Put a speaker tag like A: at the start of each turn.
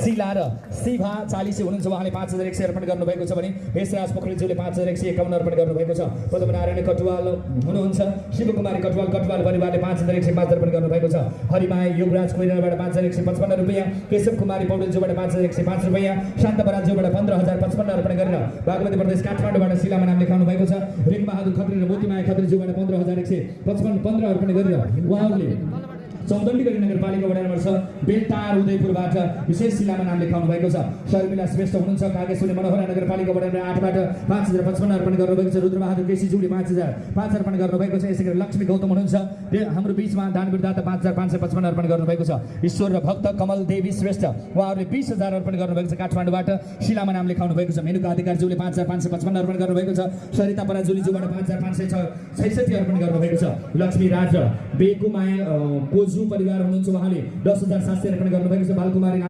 A: शिला र शिभा 40 हुनुहुन्छ, उहाँले 5100 अर्पण गर्नुभएको छ भने हेसराज पोखरेलज्यूले 5151 अर्पण गर्नुभएको छ। पद्मनारायण कटुवाल हुनुहुन्छ, शिवकुमारी कटुवाल परिवारले 5105 अर्पण गर्नुभएको छ। हरिमाया युवराज कोइराबाट 5155 रुपैयाँ, केशव कुमारी पौडेलज्यूबाट 5105 रुपैयाँ, शान्त बरालज्यूबाट 15055 अर्पण गरेर बागमती प्रदेश काठमाडौँबाट शिलामा नाम लेखाउनु भएको छ। रेखबहादुर खत्री र मोतीमाया खत्रीज्यूबाट 15155 अर्पण गरेर उहाँहरूले चौदण्डीगढी नगरपालिका वडा नम्बर 6 बेलटार उदयपुरबाट विशेष शिलामा नाम लेखाउनु भएको छ। शर्मिला श्रेष्ठ हुनुहुन्छ, कागेश्वरी मनोहरा नगरपालिका वडा नम्बर 8 बाट 5055 अर्पण गर्नुभएको छ। रुद्रबहादुर केसीज्यूले 5005 अर्पण गर्नुभएको छ। यसै गरी लक्ष्मी गौतम हुनुहुन्छ, हाम्रो बीचमा दानवीरदाता 5555 अर्पण गर्नुभएको छ। ईश्वर र भक्त कमल देवी श्रेष्ठ उहाँहरूले 20000 अर्पण गर्नुभएको छ। काठमाडौँबाट शिलामा नाम लेखाउनु भएको छ। मेनुका अधिकारज्यूले 5555 अर्पण गर्नुभएको छ। सरिता पराजुलीज्यूबाट 5566 अर्पण गर्नुभएको छ। लक्ष्मी राज बेकुमाया कोजु परिवार हुनुहुन्छ, उहाँले 10700 अर्पण गर्नुभएको छ। बालकुमारी